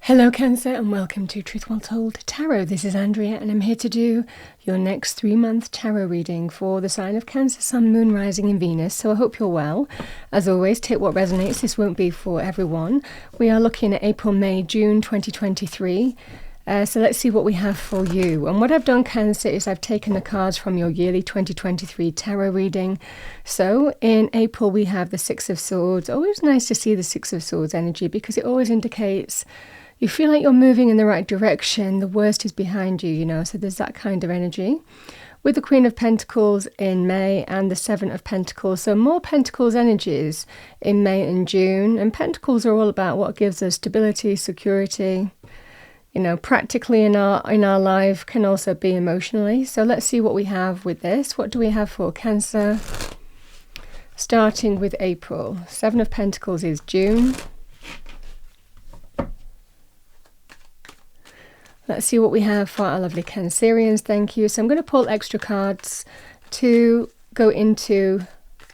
Hello Cancer and welcome to Truth Well Told Tarot. This is Andrea and I'm here to do your next 3-month tarot reading for the sign of Cancer, Sun, Moon, Rising and Venus. So I hope you're well. As always, take what resonates. This won't be for everyone. We are looking at April, May, June 2023. So let's see what we have for you. And what I've done, Cancer, is I've taken the cards from your yearly 2023 tarot reading. So in April we have the Six of Swords. Always nice to see the Six of Swords energy because it always indicates you feel like you're moving in the right direction. The worst is behind you, so there's that kind of energy. With the Queen of Pentacles in May and the Seven of Pentacles. So more Pentacles energies in May and June. And Pentacles are all about what gives us stability, security, practically in our life, can also be emotionally. So let's see what we have with this. What do we have for Cancer? Starting with April. Seven of Pentacles is June. Let's see what we have for our lovely Cancerians. Thank you. So I'm going to pull extra cards to go into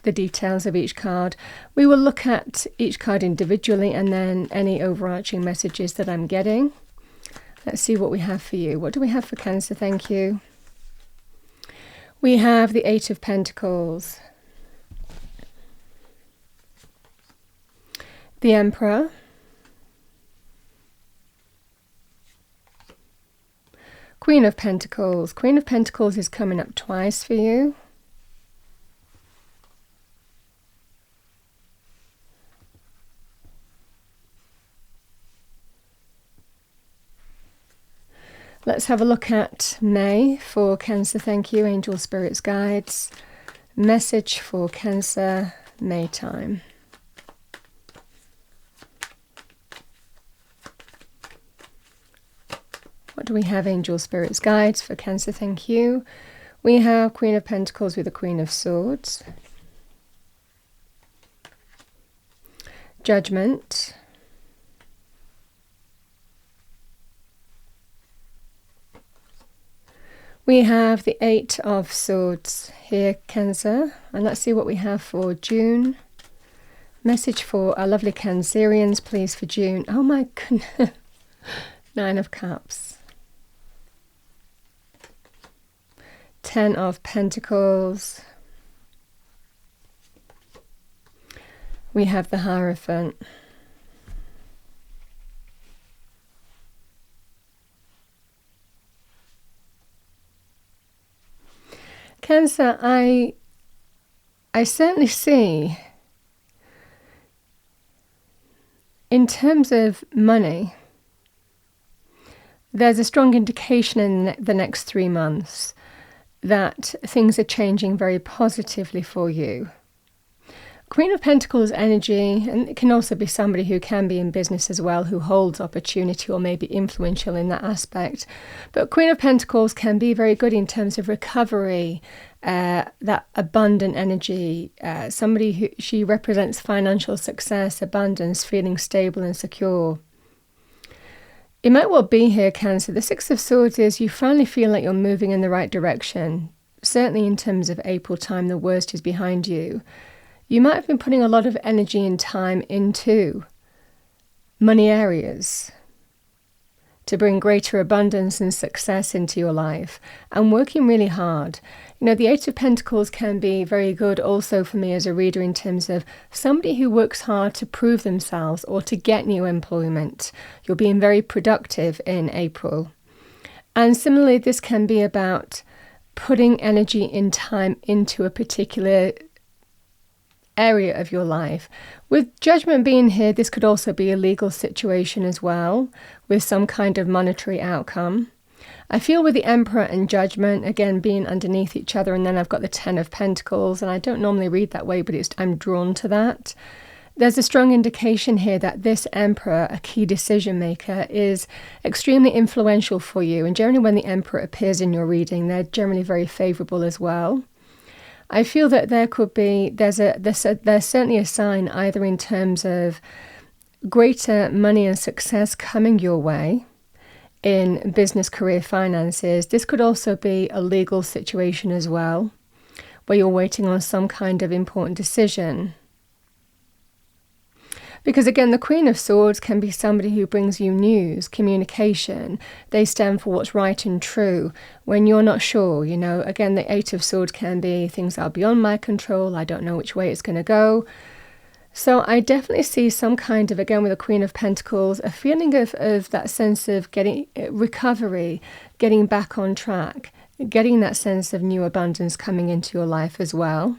the details of each card. We will look at each card individually and then any overarching messages that I'm getting. Let's see what we have for you. What do we have for Cancer? Thank you. We have the Eight of Pentacles, the Emperor, Queen of Pentacles. Queen of Pentacles is coming up twice for you. Let's have a look at May for Cancer. Thank you, Angel Spirits Guides. Message for Cancer, May time. What do we have, Angel Spirits Guides for Cancer? Thank you. We have Queen of Pentacles with the Queen of Swords. Judgment. We have the Eight of Swords here, Cancer. And let's see what we have for June. Message for our lovely Cancerians, please, for June. Oh my goodness. Nine of Cups. Ten of Pentacles. We have the Hierophant. Cancer, I certainly see, in terms of money, there's a strong indication in the next 3 months that things are changing very positively for you. Queen of Pentacles energy, and it can also be somebody who can be in business as well, who holds opportunity or may be influential in that aspect. But Queen of Pentacles can be very good in terms of recovery, that abundant energy. Somebody who, she represents financial success, abundance, feeling stable and secure. It might well be here, Cancer. The Six of Swords is you finally feel like you're moving in the right direction. Certainly in terms of April time, the worst is behind you. You might have been putting a lot of energy and time into money areas to bring greater abundance and success into your life and working really hard. The Eight of Pentacles can be very good also for me as a reader in terms of somebody who works hard to prove themselves or to get new employment. You're being very productive in April. And similarly, this can be about putting energy and time into a particular area of your life. With Judgment being here, this could also be a legal situation as well, with some kind of monetary outcome. I feel with the Emperor and Judgment, again, being underneath each other, and then I've got the Ten of Pentacles, and I don't normally read that way, but I'm drawn to that. There's a strong indication here that this Emperor, a key decision maker, is extremely influential for you. And generally when the Emperor appears in your reading, they're generally very favourable as well. I feel that there could be, there's certainly a sign either in terms of greater money and success coming your way in business, career, finances. This could also be a legal situation as well, where you're waiting on some kind of important decision. Because again, the Queen of Swords can be somebody who brings you news, communication. They stand for what's right and true when you're not sure. Again, the Eight of Swords can be things that are beyond my control. I don't know which way it's going to go. So I definitely see some kind of, again with the Queen of Pentacles, a feeling of that sense of getting recovery, getting back on track, getting that sense of new abundance coming into your life as well.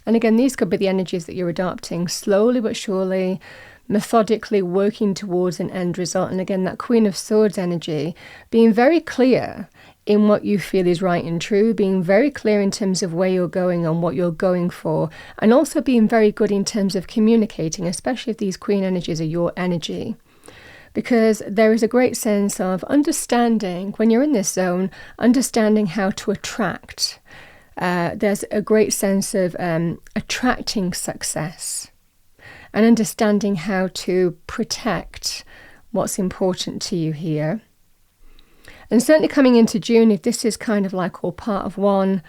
And again, these could be the energies that you're adopting slowly but surely, methodically working towards an end result. And again, that Queen of Swords energy, being very clear in what you feel is right and true, being very clear in terms of where you're going and what you're going for, and also being very good in terms of communicating, especially if these Queen energies are your energy. Because there is a great sense of understanding, when you're in this zone, understanding how to attract. There's a great sense of attracting success and understanding how to protect what's important to you here. And certainly coming into June, if this is kind of like all part of one,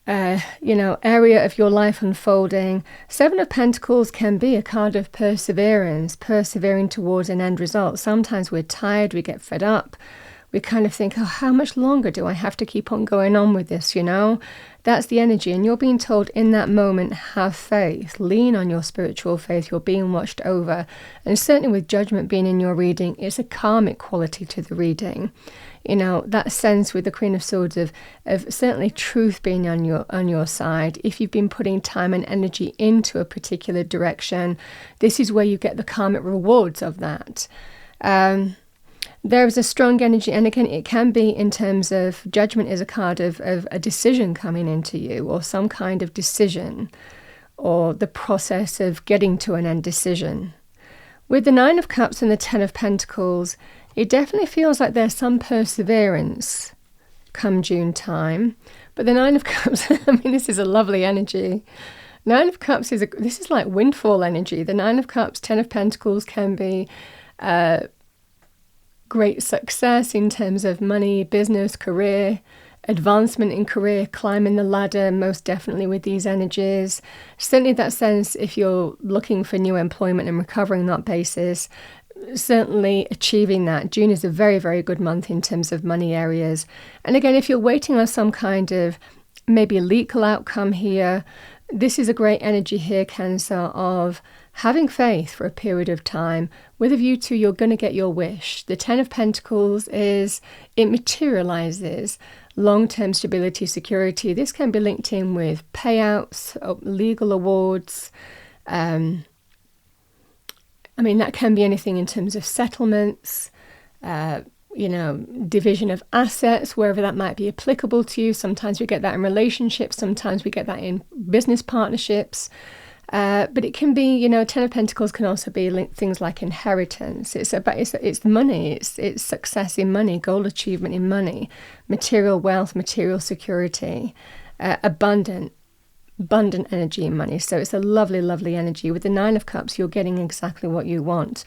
area of your life unfolding, Seven of Pentacles can be a card of perseverance, persevering towards an end result. Sometimes we're tired, we get fed up. We kind of think, how much longer do I have to keep on going on with this, That's the energy. And you're being told in that moment, have faith, lean on your spiritual faith. You're being watched over. And certainly with judgment being in your reading, it's a karmic quality to the reading. That sense with the Queen of Swords of certainly truth being on your side. If you've been putting time and energy into a particular direction, this is where you get the karmic rewards of that. There is a strong energy, and again, it can be in terms of judgment is a card of a decision coming into you, or some kind of decision, or the process of getting to an end decision. With the Nine of Cups and the Ten of Pentacles, it definitely feels like there's some perseverance come June time. But the Nine of Cups, this is a lovely energy. Nine of Cups this is like windfall energy. The Nine of Cups, Ten of Pentacles can be great success in terms of money, business, career, advancement in career, climbing the ladder, most definitely with these energies. Certainly that sense, if you're looking for new employment and recovering that basis, certainly achieving that. June is a very, very good month in terms of money areas. And again, if you're waiting on some kind of maybe legal outcome here, this is a great energy here, Cancer, of having faith for a period of time with a view to you're going to get your wish. The Ten of Pentacles it materializes long-term stability, security. This can be linked in with payouts, legal awards. That can be anything in terms of settlements, division of assets, wherever that might be applicable to you. Sometimes we get that in relationships, sometimes we get that in business partnerships. But it can be, Ten of Pentacles can also be linked things like inheritance. It's money, it's success in money, goal achievement in money, material wealth, material security, abundant energy in money. So it's a lovely, lovely energy. With the Nine of Cups, you're getting exactly what you want.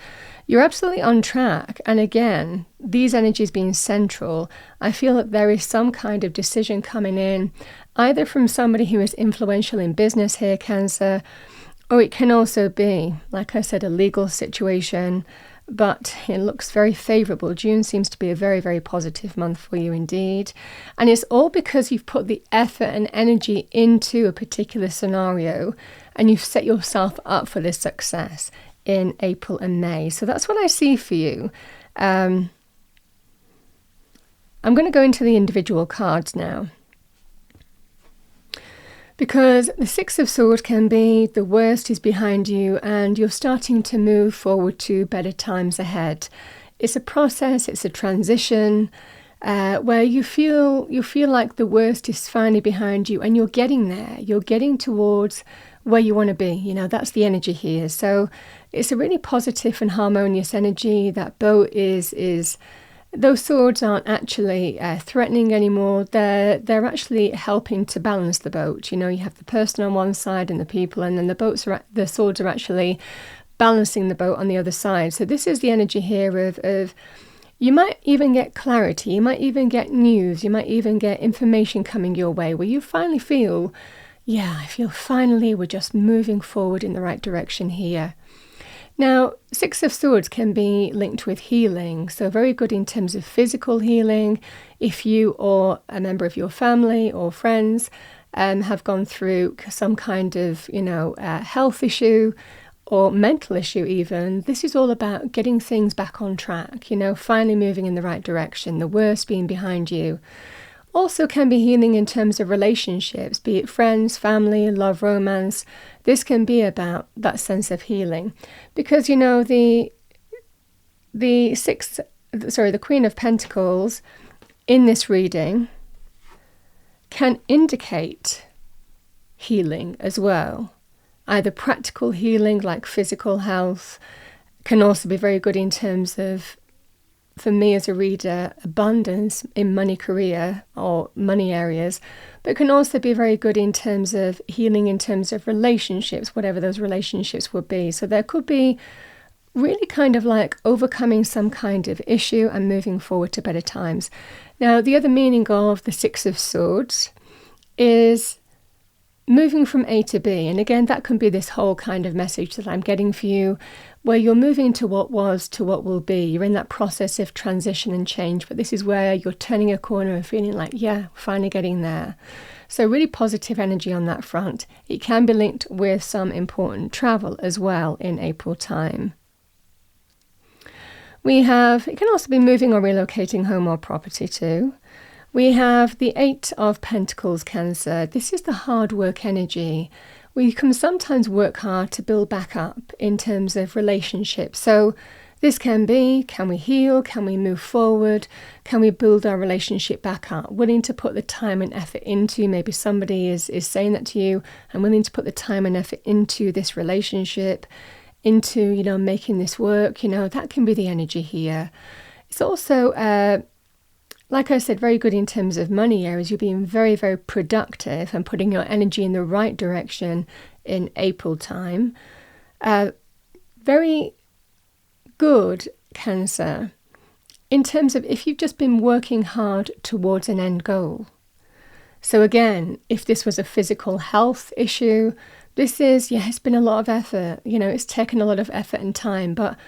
You're absolutely on track. And again, these energies being central, I feel that there is some kind of decision coming in, either from somebody who is influential in business here, Cancer, or it can also be, like I said, a legal situation, but it looks very favorable. June seems to be a very, very positive month for you indeed. And it's all because you've put the effort and energy into a particular scenario and you've set yourself up for this success in April and May. So that's what I see for you. I'm going to go into the individual cards now. Because the Six of Swords can be the worst is behind you and you're starting to move forward to better times ahead. It's a process, it's a transition where you feel like the worst is finally behind you and you're getting there. You're getting towards where you want to be. That's the energy here. So it's a really positive and harmonious energy. That boat is those swords aren't actually threatening anymore. They're actually helping to balance the boat. You have the person on one side and the people, and then the swords are actually balancing the boat on the other side. So this is the energy here of you might even get clarity, you might even get news, you might even get information coming your way where you finally feel yeah, I feel finally we're just moving forward in the right direction here. Now, Six of Swords can be linked with healing, so very good in terms of physical healing. If you or a member of your family or friends have gone through some kind of, health issue or mental issue even, this is all about getting things back on track, finally moving in the right direction, the worst being behind you. Also can be healing in terms of relationships, be it friends, family, love, romance. This can be about that sense of healing. Because, the Queen of Pentacles in this reading can indicate healing as well. Either practical healing like physical health, can also be very good in terms of, for me as a reader, abundance in money, career or money areas, but can also be very good in terms of healing in terms of relationships, whatever those relationships would be. So there could be really kind of like overcoming some kind of issue and moving forward to better times. Now, the other meaning of the Six of Swords is moving from A to B. And again, that can be this whole kind of message that I'm getting for you, where you're moving to what was to what will be. You're in that process of transition and change, but this is where you're turning a corner and feeling like, yeah, finally getting there. So really positive energy on that front. It can be linked with some important travel as well in April time. It can also be moving or relocating home or property too. We have the Eight of Pentacles, Cancer. This is the hard work energy. We can sometimes work hard to build back up in terms of relationships. So this can be, can we heal? Can we move forward? Can we build our relationship back up? Willing to put the time and effort into, maybe somebody is saying that to you, I'm willing to put the time and effort into this relationship, into, making this work, that can be the energy here. It's also, like I said, very good in terms of money areas. You're being very, very productive and putting your energy in the right direction in April time. Very good, Cancer, in terms of if you've just been working hard towards an end goal. So again, if this was a physical health issue, this is, it's been a lot of effort. It's taken a lot of effort and time, but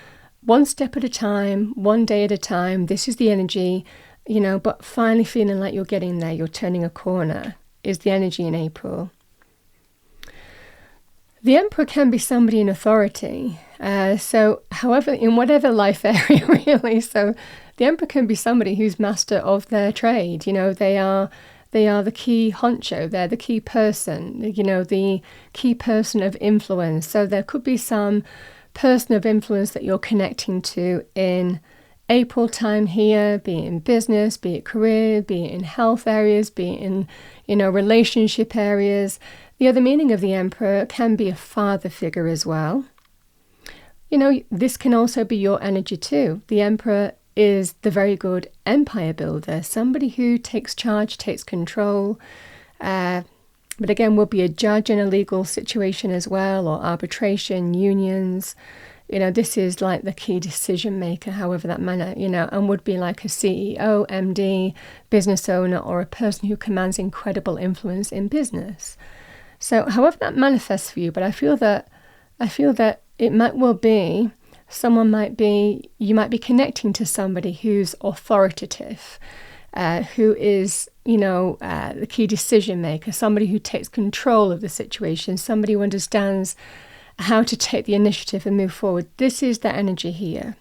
one step at a time, one day at a time, this is the energy. But finally feeling like you're getting there, you're turning a corner, is the energy in April. The Emperor can be somebody in authority. So however, in whatever life area really. So the Emperor can be somebody who's master of their trade. They are the key honcho. They're the key person, the key person of influence. So there could be some person of influence that you're connecting to in April time here, be it in business, be it career, be it in health areas, be it in, relationship areas. The other meaning of the Emperor can be a father figure as well. This can also be your energy too. The Emperor is the very good empire builder, somebody who takes charge, takes control, but again, will be a judge in a legal situation as well, or arbitration, unions. This is like the key decision maker, however that manner, and would be like a CEO, MD, business owner, or a person who commands incredible influence in business. So however that manifests for you, but I feel that it might well be, you might be connecting to somebody who's authoritative, who is, the key decision maker, somebody who takes control of the situation, somebody who understands how to take the initiative and move forward. This is the energy here.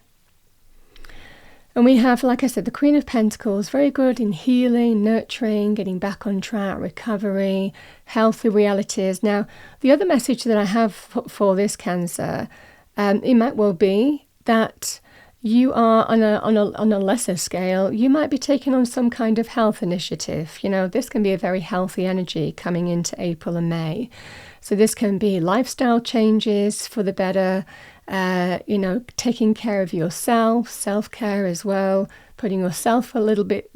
And we have, like I said, the Queen of Pentacles, very good in healing, nurturing, getting back on track, recovery, healthy realities. Now, the other message that I have for this Cancer, it might well be that you are on a lesser scale, you might be taking on some kind of health initiative. This can be a very healthy energy coming into April and May. So this can be lifestyle changes for the better, taking care of yourself, self-care as well, putting yourself first a little bit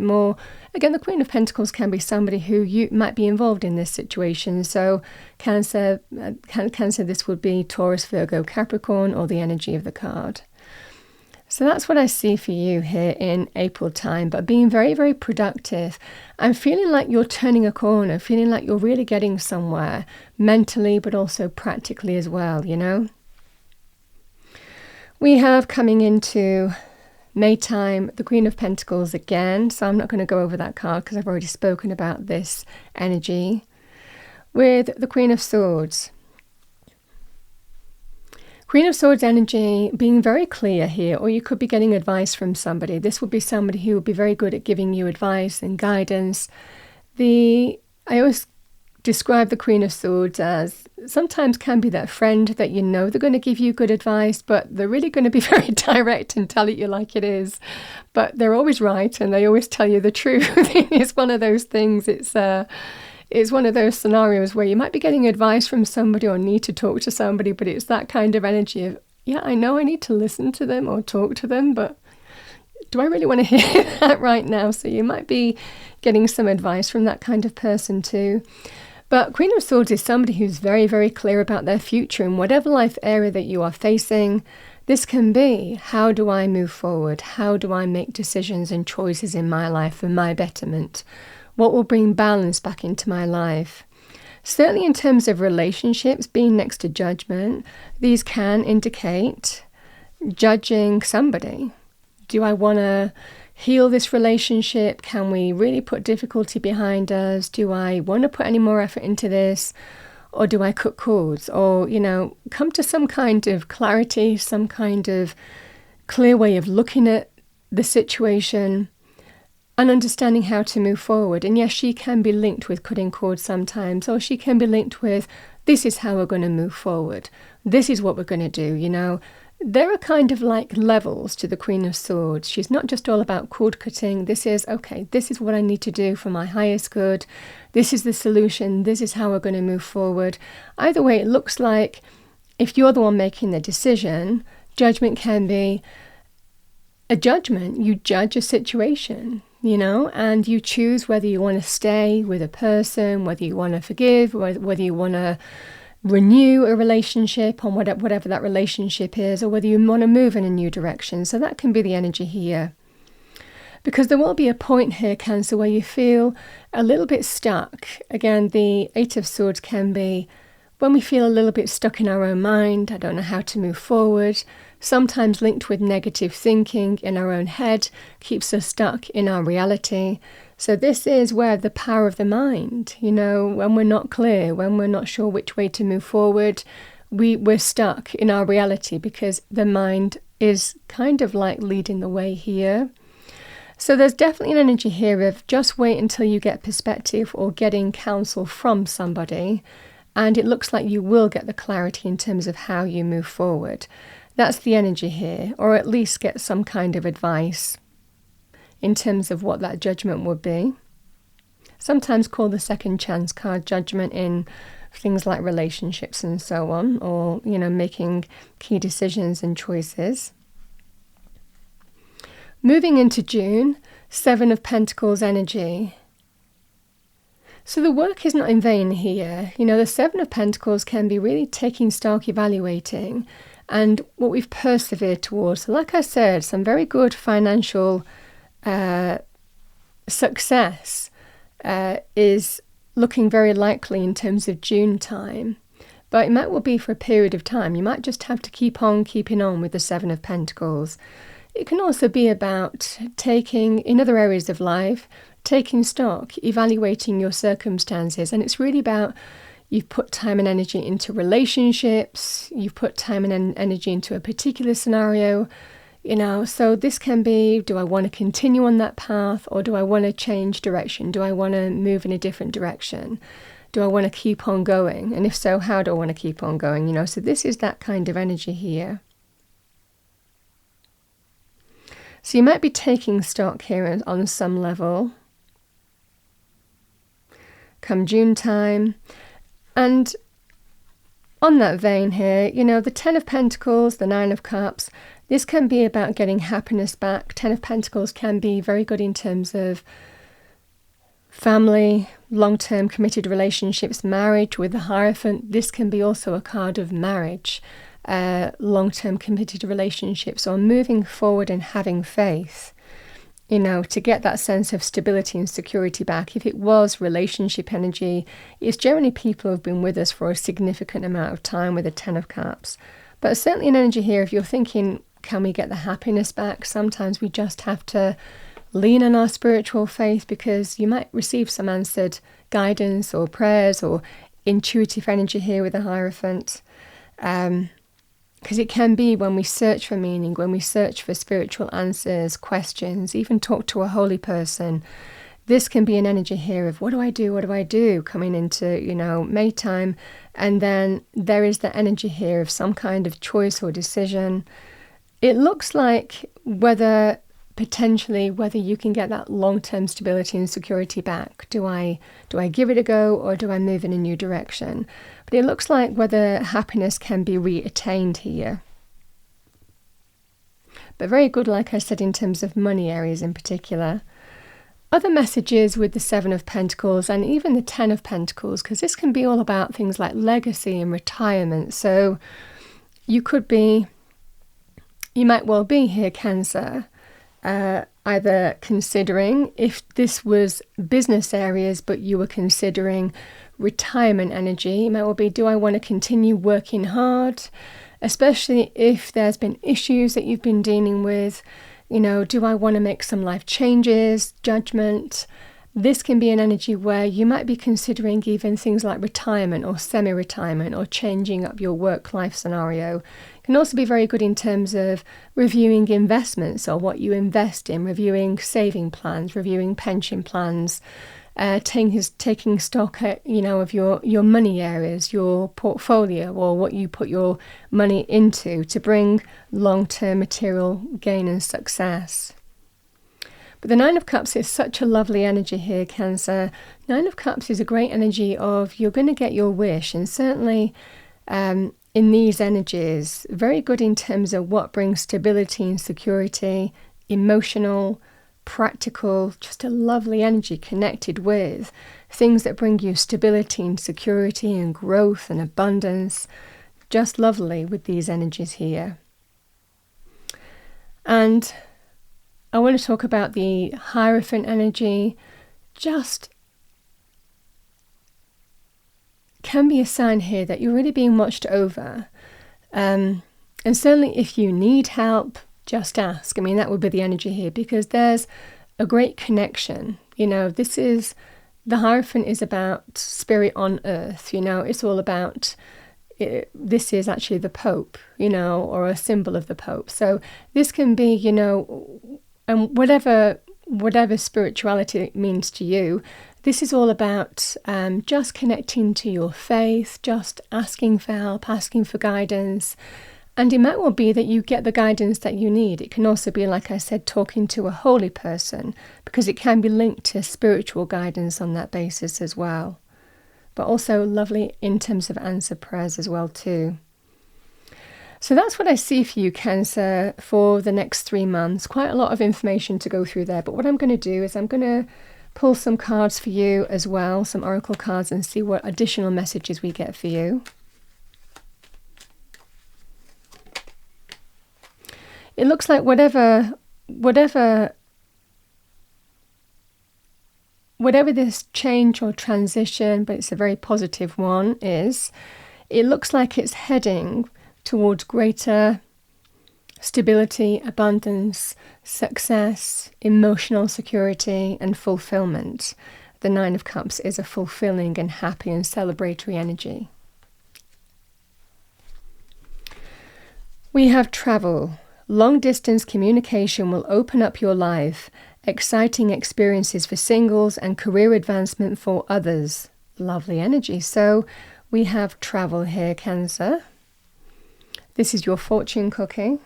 more. Again, the Queen of Pentacles can be somebody who you might be involved in this situation. So Cancer, this would be Taurus, Virgo, Capricorn, or the energy of the card. So that's what I see for you here in April time, but being very, very productive and feeling like you're turning a corner, feeling like you're really getting somewhere mentally, but also practically as well, you know. We have coming into May time, the Queen of Pentacles again, so I'm not going to go over that card because I've already spoken about this energy. With the Queen of Swords. Queen of Swords energy, being very clear here, or you could be getting advice from somebody. This would be somebody who would be very good at giving you advice and guidance. I always describe the Queen of Swords as sometimes can be that friend that you know they're going to give you good advice, but they're really going to be very direct and tell it you like it is. But they're always right and they always tell you the truth. It's one of those things. It's one of those scenarios where you might be getting advice from somebody or need to talk to somebody, but it's that kind of energy of, yeah, I know I need to listen to them or talk to them, but do I really want to hear that right now? So you might be getting some advice from that kind of person too. But Queen of Swords is somebody who's very, very clear about their future in whatever life area that you are facing. This can be, how do I move forward? How do I make decisions and choices in my life for my betterment? What will bring balance back into my life? Certainly in terms of relationships, being next to Judgment, these can indicate judging somebody. Do I want to heal this relationship? Can we really put difficulty behind us? Do I want to put any more effort into this? Or do I cut cords? Or, come to some kind of clarity, some kind of clear way of looking at the situation and understanding how to move forward. And yes, she can be linked with cutting cords sometimes, or she can be linked with, this is how we're going to move forward. This is what we're going to do, There are kind of like levels to the Queen of Swords. She's not just all about cord cutting. This is, okay, this is what I need to do for my highest good. This is the solution. This is how we're going to move forward. Either way, it looks like if you're the one making the decision, Judgment can be a judgment. You judge a situation, and you choose whether you want to stay with a person, whether you want to forgive, whether you want to renew a relationship on whatever that relationship is, or whether you want to move in a new direction. So that can be the energy here. Because there will be a point here, Cancer, where you feel a little bit stuck. Again, the Eight of Swords can be when we feel a little bit stuck in our own mind. I don't know how to move forward. Sometimes linked with negative thinking in our own head, keeps us stuck in our reality. So this is where the power of the mind, when we're not clear, when we're not sure which way to move forward, we're stuck in our reality because the mind is kind of like leading the way here. So there's definitely an energy here of just wait until you get perspective or getting counsel from somebody. And it looks like you will get the clarity in terms of how you move forward. That's the energy here, or at least get some kind of advice in terms of what that judgment would be. Sometimes called the second chance card, Judgment, in things like relationships and so on, or, making key decisions and choices. Moving into June, Seven of Pentacles energy. So the work is not in vain here. The Seven of Pentacles can be really taking stock, evaluating, and what we've persevered towards. So like I said, some very good financial success is looking very likely in terms of June time. But it might well be for a period of time. You might just have to keep on keeping on with the Seven of Pentacles. It can also be about taking, in other areas of life, taking stock, evaluating your circumstances. And it's really about you've put time and energy into relationships, you've put time and energy into a particular scenario, so this can be, do I want to continue on that path or do I want to change direction? Do I want to move in a different direction? Do I want to keep on going? And if so, how do I want to keep on going? So this is that kind of energy here. So you might be taking stock here on some level. Come June time. And on that vein here, the Ten of Pentacles, the Nine of Cups, this can be about getting happiness back. Ten of Pentacles can be very good in terms of family, long-term committed relationships, marriage with the Hierophant. This can be also a card of marriage. long-term committed relationships, or moving forward and having faith, to get that sense of stability and security back. If it was relationship energy, it's generally people who have been with us for a significant amount of time with the Ten of Cups. But certainly an energy here, if you're thinking, can we get the happiness back? Sometimes we just have to lean on our spiritual faith, because you might receive some answered guidance or prayers or intuitive energy here with the Hierophant. Because it can be when we search for meaning, when we search for spiritual answers, questions, even talk to a holy person, this can be an energy here of what do I do, coming into, May time. And then there is the energy here of some kind of choice or decision. It looks like whether you can get that long-term stability and security back. Do I give it a go, or do I move in a new direction? But it looks like whether happiness can be re-attained here. But very good, like I said, in terms of money areas in particular. Other messages with the Seven of Pentacles and even the Ten of Pentacles, because this can be all about things like legacy and retirement. So you might well be here, Cancer, either considering, if this was business areas, but you were considering retirement energy, it might well be, do I want to continue working hard, especially if there's been issues that you've been dealing with, do I want to make some life changes, judgment. This can be an energy where you might be considering even things like retirement or semi-retirement, or changing up your work-life scenario. It can also be very good in terms of reviewing investments or what you invest in, reviewing saving plans, reviewing pension plans, taking stock, of your money areas, your portfolio, or what you put your money into to bring long-term material gain and success. But the Nine of Cups is such a lovely energy here, Cancer. Nine of Cups is a great energy of you're going to get your wish, and certainly in these energies, very good in terms of what brings stability and security, emotional, practical, just a lovely energy connected with things that bring you stability and security and growth and abundance. Just lovely with these energies here. And I want to talk about the Hierophant energy. Just can be a sign here that you're really being watched over. And certainly if you need help, just ask. I mean, that would be the energy here, because there's a great connection. The Hierophant is about spirit on earth. It's all about, this is actually the Pope, or a symbol of the Pope. So this can be, and whatever spirituality means to you, this is all about just connecting to your faith, just asking for help, asking for guidance. And it might well be that you get the guidance that you need. It can also be, like I said, talking to a holy person, because it can be linked to spiritual guidance on that basis as well. But also lovely in terms of answered prayers as well too. So that's what I see for you, Cancer, for the next 3 months. Quite a lot of information to go through there. But what I'm going to do is I'm going to pull some cards for you as well, some oracle cards, and see what additional messages we get for you. It looks like whatever this change or transition, but it's a very positive one, it looks like it's heading towards greater stability, abundance, success, emotional security, and fulfillment. The Nine of Cups is a fulfilling and happy and celebratory energy. We have travel. Long-distance communication will open up your life. Exciting experiences for singles and career advancement for others. Lovely energy. So we have travel here, Cancer. This is your fortune cookie.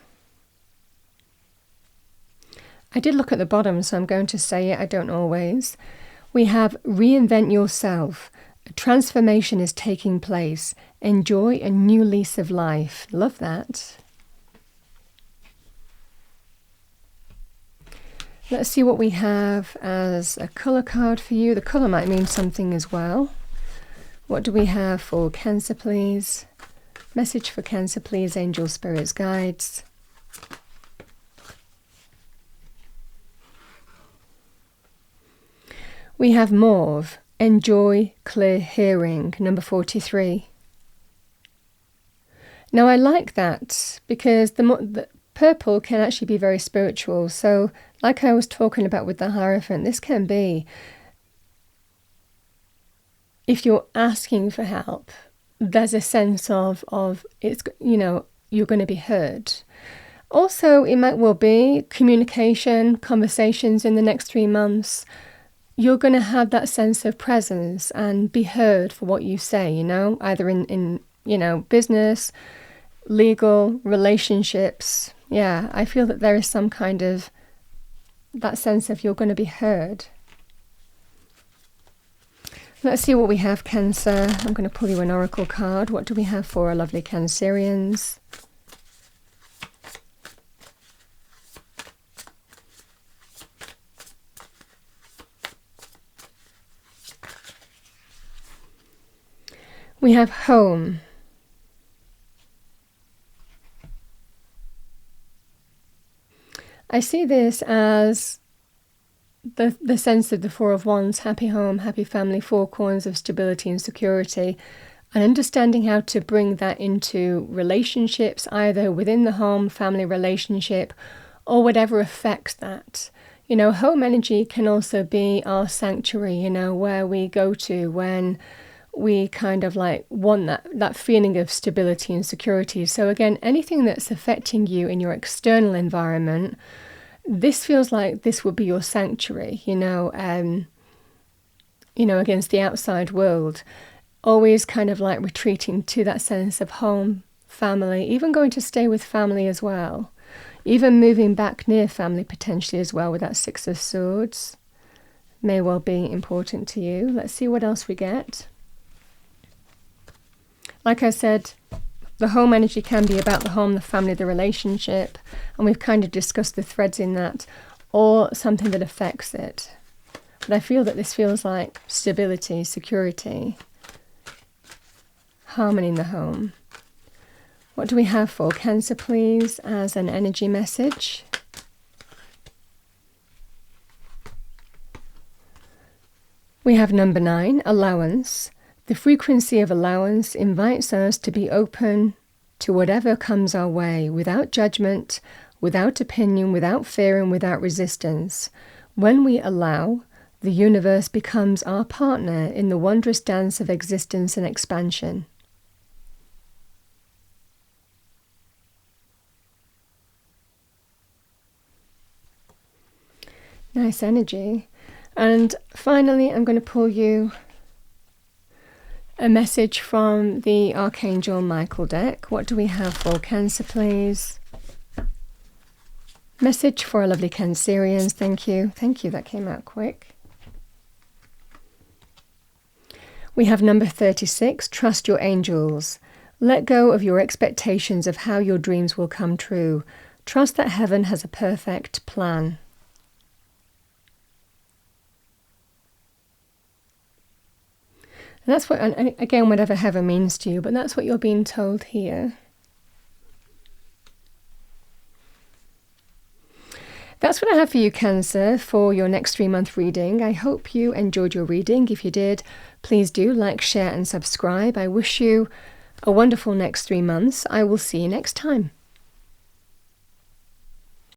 I did look at the bottom, so I'm going to say it. I don't always. We have reinvent yourself. A transformation is taking place. Enjoy a new lease of life. Love that. Let's see what we have as a colour card for you. The colour might mean something as well. What do we have for Cancer, please? Message for Cancer, please, angel spirits, guides. We have mauve, enjoy clear hearing, number 43. Now I like that because the purple can actually be very spiritual. So like I was talking about with the Hierophant, this can be, if you're asking for help, there's a sense of it's, you know, you're going to be heard. Also, it might well be communication, conversations in the next 3 months. You're going to have that sense of presence and be heard for what you say, you know, either in you know, business, legal, relationships. Yeah, I feel that there is some kind of that sense of you're going to be heard. Let's see what we have, Cancer. I'm going to pull you an oracle card. What do we have for our lovely Cancerians? We have home. I see this as the sense of the Four of Wands, happy home, happy family, four corners of stability and security, and understanding how to bring that into relationships, either within the home, family relationship, or whatever affects that. You know, home energy can also be our sanctuary, you know, where we go to when we kind of like want that feeling of stability and security. So again, anything that's affecting you in your external environment, this feels like this would be your sanctuary, you know, against the outside world. Always kind of like retreating to that sense of home, family, even going to stay with family as well. Even moving back near family potentially as well with that Six of Swords may well be important to you. Let's see what else we get. Like I said, the home energy can be about the home, the family, the relationship, and we've kind of discussed the threads in that, or something that affects it. But I feel that this feels like stability, security, harmony in the home. What do we have for Cancer, please, as an energy message? We have number 9, allowance. The frequency of allowance invites us to be open to whatever comes our way, without judgment, without opinion, without fear, and without resistance. When we allow, the universe becomes our partner in the wondrous dance of existence and expansion. Nice energy. And finally, I'm going to pull you a message from the Archangel Michael deck. What do we have for Cancer, please? Message for our lovely Cancerians. Thank you. Thank you. That came out quick. We have number 36. Trust your angels. Let go of your expectations of how your dreams will come true. Trust that heaven has a perfect plan. And that's what, and again, whatever heaven means to you, but that's what you're being told here. That's what I have for you, Cancer, for your next 3-month reading. I hope you enjoyed your reading. If you did, please do like, share, and subscribe. I wish you a wonderful next 3 months. I will see you next time.